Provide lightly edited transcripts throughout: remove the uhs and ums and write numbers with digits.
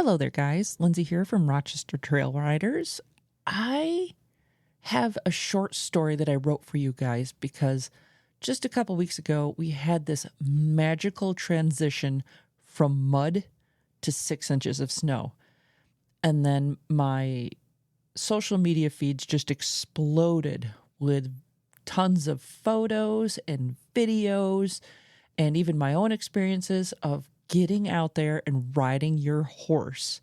Hello there, guys. Lindsay here from Rochester Trail Riders. I have a short story that I wrote for you guys because just a couple weeks ago, we had this magical transition from mud to 6 inches of snow. And then my social media feeds just exploded with tons of photos and videos and even my own experiences of getting out there and riding your horse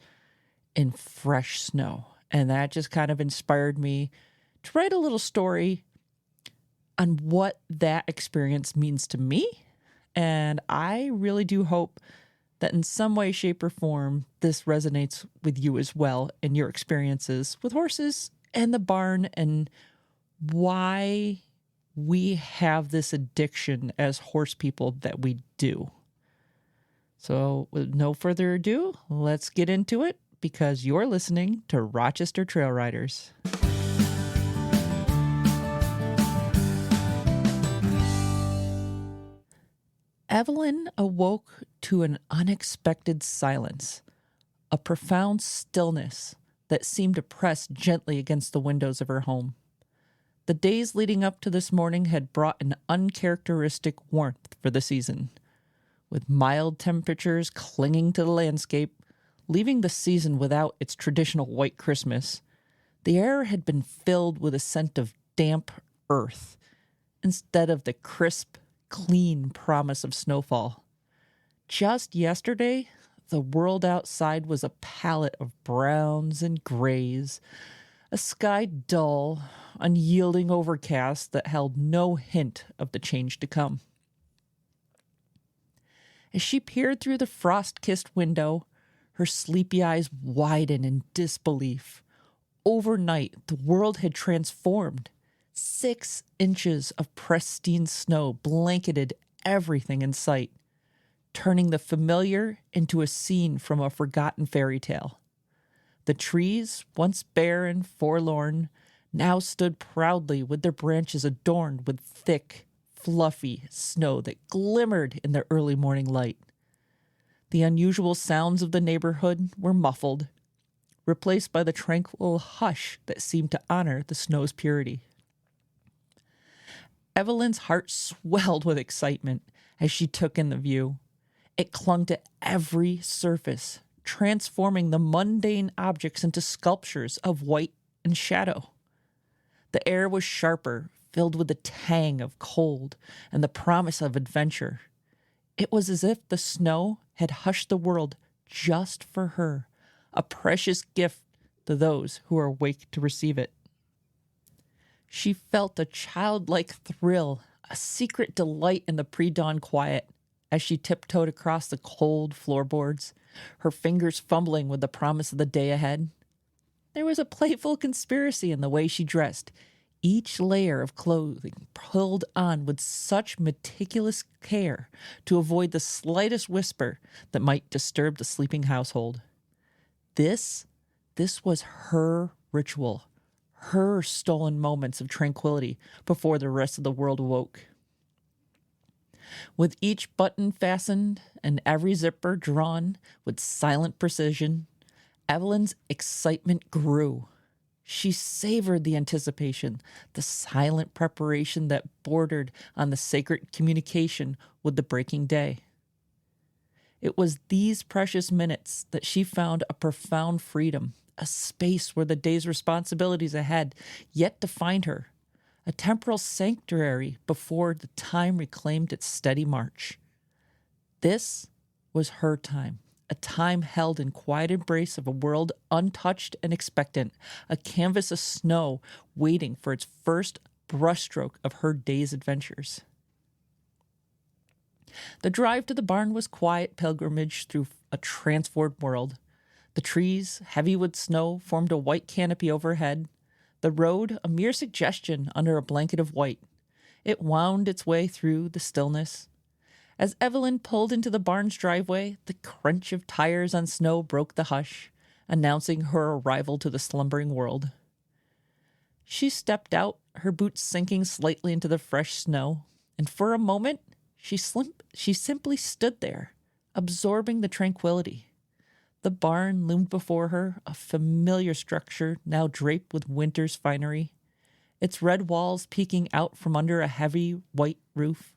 in fresh snow. And that just kind of inspired me to write a little story on what that experience means to me. And I really do hope that in some way, shape, or form, this resonates with you as well in your experiences with horses and the barn and why we have this addiction as horse people that we do. So with no further ado, let's get into it because you're listening to Rochester Trail Riders. Evelyn awoke to an unexpected silence, a profound stillness that seemed to press gently against the windows of her home. The days leading up to this morning had brought an uncharacteristic warmth for the season, with mild temperatures clinging to the landscape, leaving the season without its traditional white Christmas. The air had been filled with a scent of damp earth instead of the crisp, clean promise of snowfall. Just yesterday, the world outside was a palette of browns and grays, a sky dull, unyielding overcast that held no hint of the change to come. As she peered through the frost-kissed window, her sleepy eyes widened in disbelief. Overnight, the world had transformed. 6 inches of pristine snow blanketed everything in sight, turning the familiar into a scene from a forgotten fairy tale. The trees, once bare and forlorn, now stood proudly with their branches adorned with thick, fluffy snow that glimmered in the early morning light. The unusual sounds of the neighborhood were muffled, replaced by the tranquil hush that seemed to honor the snow's purity. Evelyn's heart swelled with excitement as she took in the view. It clung to every surface, transforming the mundane objects into sculptures of white and shadow. The air was sharper, filled with the tang of cold and the promise of adventure. It was as if the snow had hushed the world just for her, a precious gift to those who are awake to receive it. She felt a childlike thrill, a secret delight in the pre-dawn quiet as she tiptoed across the cold floorboards, her fingers fumbling with the promise of the day ahead. There was a playful conspiracy in the way she dressed, each layer of clothing pulled on with such meticulous care to avoid the slightest whisper that might disturb the sleeping household. This was her ritual, her stolen moments of tranquility before the rest of the world awoke. With each button fastened and every zipper drawn with silent precision, Evelyn's excitement grew. She savored the anticipation, the silent preparation that bordered on the sacred communication with the breaking day. It was these precious minutes that she found a profound freedom, a space where the day's responsibilities ahead yet to find her, a temporal sanctuary before the time reclaimed its steady march. This was her time. A time held in quiet embrace of a world untouched and expectant, a canvas of snow waiting for its first brushstroke of her day's adventures. The drive to the barn was quiet pilgrimage through a transformed world. The trees, heavy with snow, formed a white canopy overhead. The road, a mere suggestion under a blanket of white. It wound its way through the stillness. As Evelyn pulled into the barn's driveway, the crunch of tires on snow broke the hush, announcing her arrival to the slumbering world. She stepped out, her boots sinking slightly into the fresh snow, and for a moment, she simply stood there, absorbing the tranquility. The barn loomed before her, a familiar structure now draped with winter's finery, its red walls peeking out from under a heavy white roof.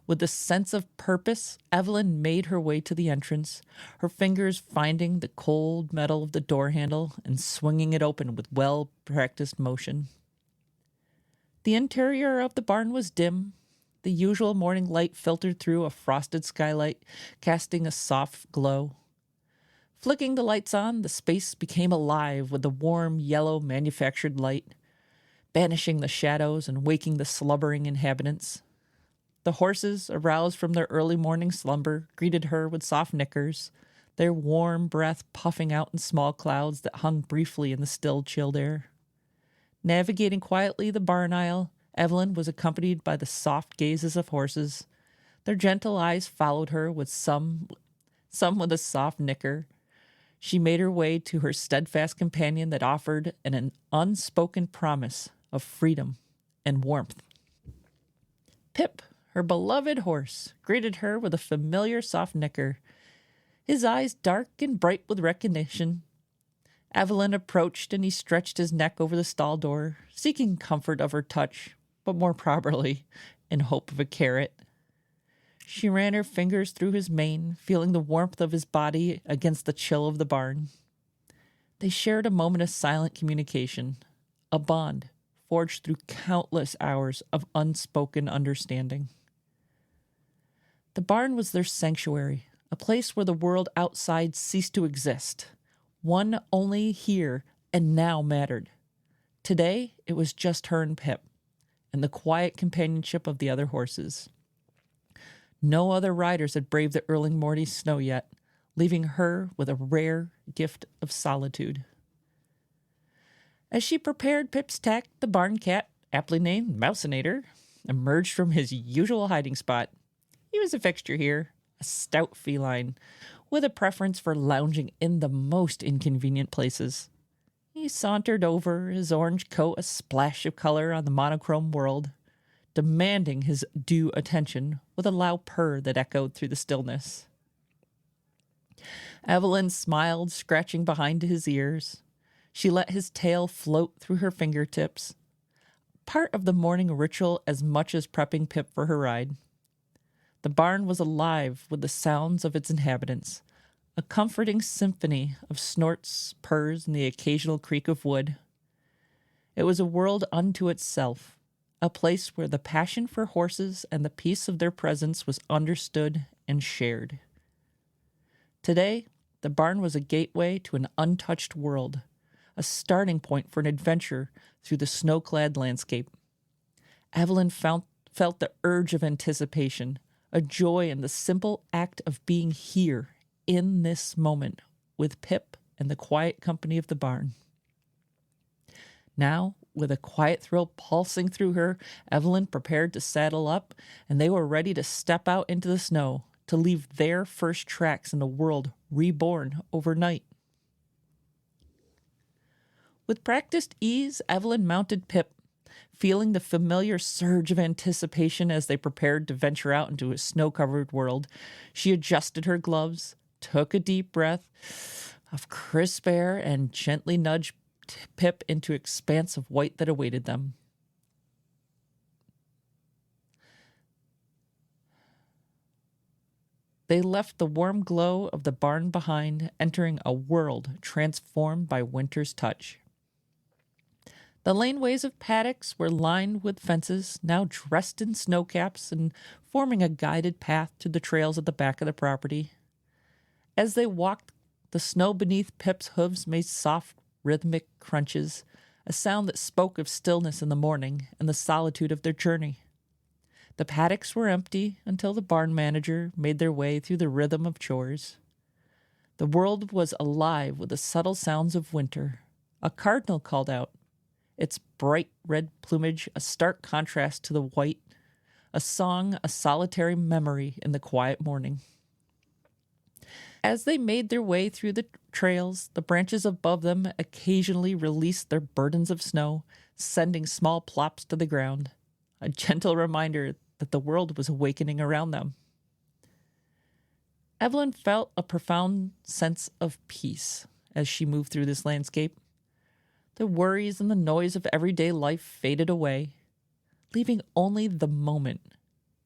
With a sense of purpose, Evelyn made her way to the entrance, her fingers finding the cold metal of the door handle and swinging it open with well-practiced motion. The interior of the barn was dim. The usual morning light filtered through a frosted skylight, casting a soft glow. Flicking the lights on, the space became alive with the warm, yellow manufactured light, banishing the shadows and waking the slumbering inhabitants. The horses, aroused from their early morning slumber, greeted her with soft nickers, their warm breath puffing out in small clouds that hung briefly in the still, chilled air. Navigating quietly the barn aisle, Evelyn was accompanied by the soft gazes of horses. Their gentle eyes followed her, with some with a soft nicker. She made her way to her steadfast companion that offered an unspoken promise of freedom and warmth. Pip, her beloved horse, greeted her with a familiar soft nicker, his eyes dark and bright with recognition. Evelyn approached, and he stretched his neck over the stall door, seeking comfort of her touch, but more properly, in hope of a carrot. She ran her fingers through his mane, feeling the warmth of his body against the chill of the barn. They shared a moment of silent communication, a bond forged through countless hours of unspoken understanding. The barn was their sanctuary, a place where the world outside ceased to exist. One only here and now mattered. Today, it was just her and Pip, and the quiet companionship of the other horses. No other riders had braved the early morning snow yet, leaving her with a rare gift of solitude. As she prepared Pip's tack, the barn cat, aptly named Mousinator, emerged from his usual hiding spot. He was a fixture here, a stout feline, with a preference for lounging in the most inconvenient places. He sauntered over, his orange coat a splash of color on the monochrome world, demanding his due attention with a loud purr that echoed through the stillness. Evelyn smiled, scratching behind his ears. She let his tail float through her fingertips, part of the morning ritual as much as prepping Pip for her ride. The barn was alive with the sounds of its inhabitants, a comforting symphony of snorts, purrs, and the occasional creak of wood. It was a world unto itself, a place where the passion for horses and the peace of their presence was understood and shared. Today, the barn was a gateway to an untouched world, a starting point for an adventure through the snow-clad landscape. Evelyn felt the urge of anticipation, a joy in the simple act of being here in this moment with Pip and the quiet company of the barn. Now, with a quiet thrill pulsing through her, Evelyn prepared to saddle up, and they were ready to step out into the snow to leave their first tracks in a world reborn overnight. With practiced ease, Evelyn mounted Pip, feeling the familiar surge of anticipation as they prepared to venture out into a snow-covered world. She adjusted her gloves, took a deep breath of crisp air, and gently nudged Pip into an expanse of white that awaited them. They left the warm glow of the barn behind, entering a world transformed by winter's touch. The laneways of paddocks were lined with fences, now dressed in snowcaps and forming a guided path to the trails at the back of the property. As they walked, the snow beneath Pip's hooves made soft, rhythmic crunches, a sound that spoke of stillness in the morning and the solitude of their journey. The paddocks were empty until the barn manager made their way through the rhythm of chores. The world was alive with the subtle sounds of winter. A cardinal called out, its bright red plumage a stark contrast to the white, a song a solitary memory in the quiet morning. As they made their way through the trails, the branches above them occasionally released their burdens of snow, sending small plops to the ground, a gentle reminder that the world was awakening around them. Evelyn felt a profound sense of peace as she moved through this landscape. The worries and the noise of everyday life faded away, leaving only the moment,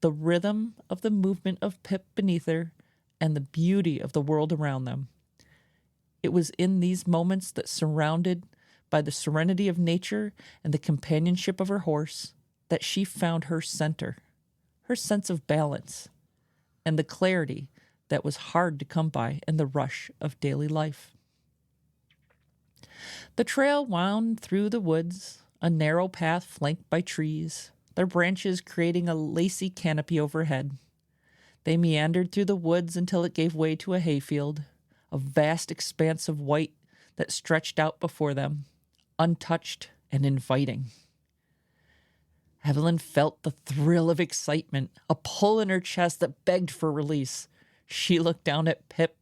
the rhythm of the movement of Pip beneath her, and the beauty of the world around them. It was in these moments that, surrounded by the serenity of nature and the companionship of her horse, that she found her center, her sense of balance, and the clarity that was hard to come by in the rush of daily life. The trail wound through the woods, a narrow path flanked by trees, their branches creating a lacy canopy overhead. They meandered through the woods until it gave way to a hayfield, a vast expanse of white that stretched out before them, untouched and inviting. Evelyn felt the thrill of excitement, a pull in her chest that begged for release. She looked down at Pip,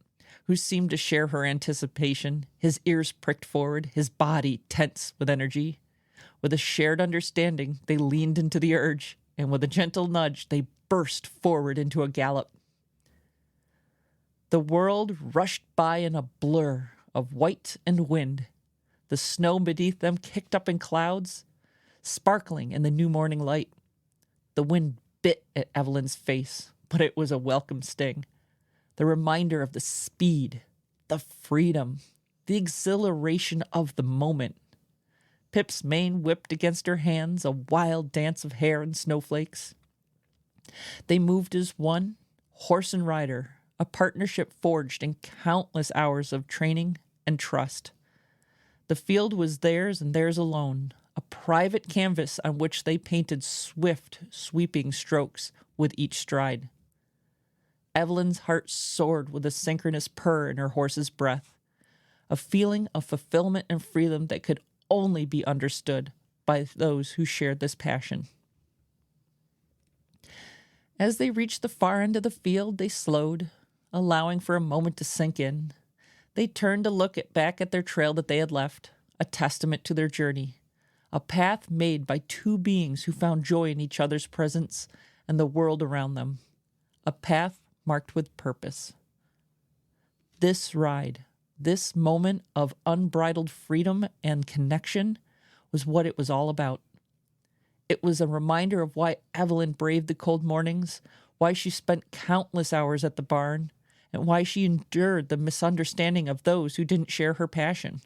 who seemed to share her anticipation, his ears pricked forward, his body tense with energy. With a shared understanding, they leaned into the urge, and with a gentle nudge, they burst forward into a gallop. The world rushed by in a blur of white and wind. The snow beneath them kicked up in clouds, sparkling in the new morning light. The wind bit at Evelyn's face, but it was a welcome sting. The reminder of the speed, the freedom, the exhilaration of the moment. Pip's mane whipped against her hands, a wild dance of hair and snowflakes. They moved as one, horse and rider, a partnership forged in countless hours of training and trust. The field was theirs and theirs alone, a private canvas on which they painted swift, sweeping strokes with each stride. Evelyn's heart soared with a synchronous purr in her horse's breath, a feeling of fulfillment and freedom that could only be understood by those who shared this passion. As they reached the far end of the field, they slowed, allowing for a moment to sink in. They turned to look back at their trail that they had left, a testament to their journey, a path made by two beings who found joy in each other's presence and the world around them, a path marked with purpose. This ride, this moment of unbridled freedom and connection, was what it was all about. It was a reminder of why Evelyn braved the cold mornings, why she spent countless hours at the barn, and why she endured the misunderstanding of those who didn't share her passion.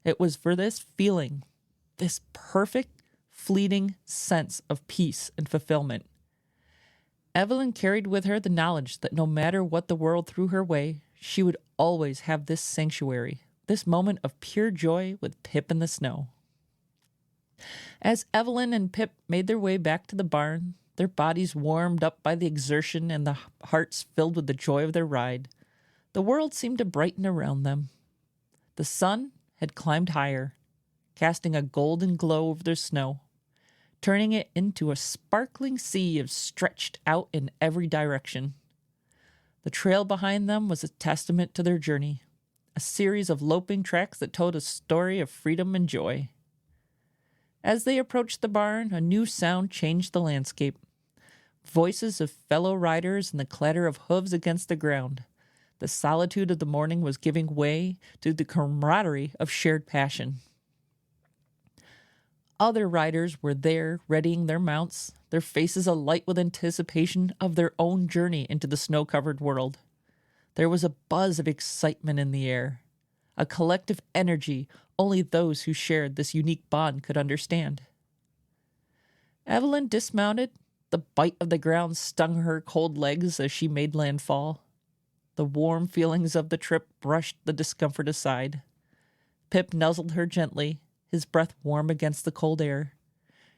It was for this feeling, this perfect, fleeting sense of peace and fulfillment. Evelyn carried with her the knowledge that no matter what the world threw her way, she would always have this sanctuary, this moment of pure joy with Pip in the snow. As Evelyn and Pip made their way back to the barn, their bodies warmed up by the exertion and the hearts filled with the joy of their ride, the world seemed to brighten around them. The sun had climbed higher, casting a golden glow over the snow, turning it into a sparkling sea of stretched out in every direction. The trail behind them was a testament to their journey, a series of loping tracks that told a story of freedom and joy. As they approached the barn, a new sound changed the landscape. Voices of fellow riders and the clatter of hooves against the ground. The solitude of the morning was giving way to the camaraderie of shared passion. Other riders were there, readying their mounts, their faces alight with anticipation of their own journey into the snow-covered world. There was a buzz of excitement in the air, a collective energy only those who shared this unique bond could understand. Evelyn dismounted. The bite of the ground stung her cold legs as she made landfall. The warm feelings of the trip brushed the discomfort aside. Pip nuzzled her gently, his breath warm against the cold air.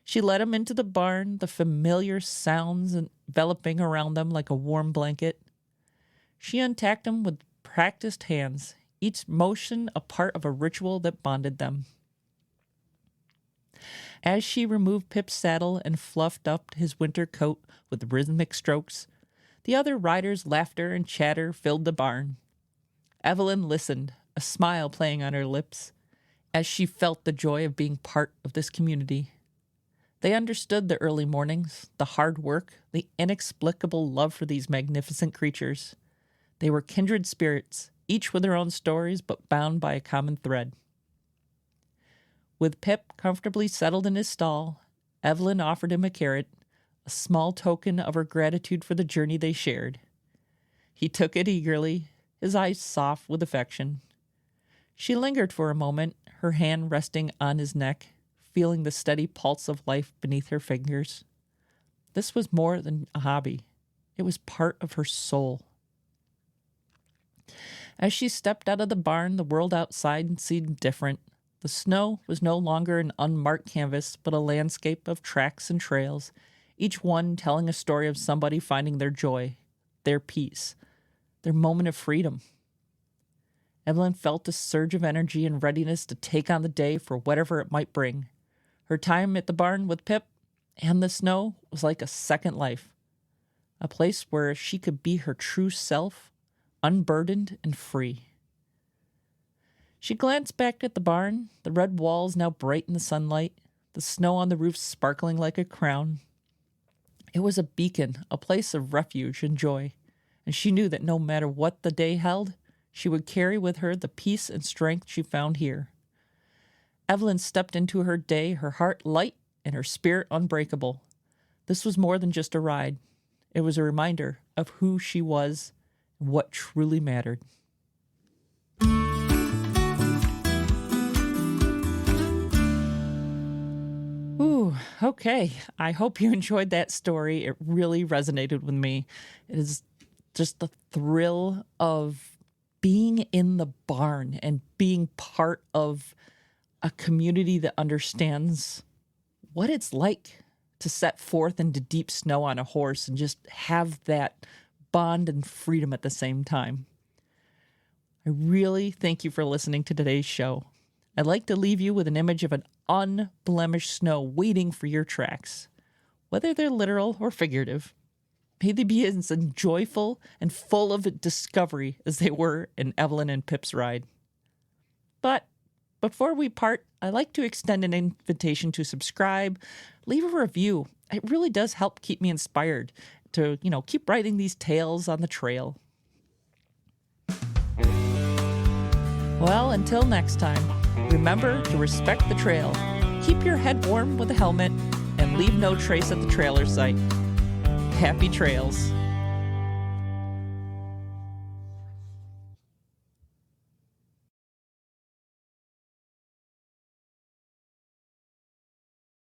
She led him into the barn, the familiar sounds enveloping around them like a warm blanket. She untacked him with practiced hands, each motion a part of a ritual that bonded them. As she removed Pip's saddle and fluffed up his winter coat with rhythmic strokes, the other riders' laughter and chatter filled the barn. Evelyn listened, a smile playing on her lips, as she felt the joy of being part of this community. They understood the early mornings, the hard work, the inexplicable love for these magnificent creatures. They were kindred spirits, each with their own stories, but bound by a common thread. With Pip comfortably settled in his stall, Evelyn offered him a carrot, a small token of her gratitude for the journey they shared. He took it eagerly, his eyes soft with affection. She lingered for a moment, her hand resting on his neck, feeling the steady pulse of life beneath her fingers. This was more than a hobby. It was part of her soul. As she stepped out of the barn, the world outside seemed different. The snow was no longer an unmarked canvas, but a landscape of tracks and trails, each one telling a story of somebody finding their joy, their peace, their moment of freedom. Evelyn felt a surge of energy and readiness to take on the day for whatever it might bring. Her time at the barn with Pip and the snow was like a second life, a place where she could be her true self, unburdened and free. She glanced back at the barn, the red walls now bright in the sunlight, the snow on the roof sparkling like a crown. It was a beacon, a place of refuge and joy, and she knew that no matter what the day held, she would carry with her the peace and strength she found here. Evelyn stepped into her day, her heart light and her spirit unbreakable. This was more than just a ride. It was a reminder of who she was and what truly mattered. Ooh, okay. I hope you enjoyed that story. It really resonated with me. It is just the thrill of being in the barn and being part of a community that understands what it's like to set forth into deep snow on a horse and just have that bond and freedom at the same time. I really thank you for listening to today's show. I'd like to leave you with an image of an unblemished snow waiting for your tracks, whether they're literal or figurative. May they be as joyful and full of discovery as they were in Evelyn and Pip's ride. But before we part, I'd like to extend an invitation to subscribe, leave a review. It really does help keep me inspired to, keep writing these tales on the trail. Well, until next time, remember to respect the trail, keep your head warm with a helmet, and leave no trace at the trailer site. Happy trails.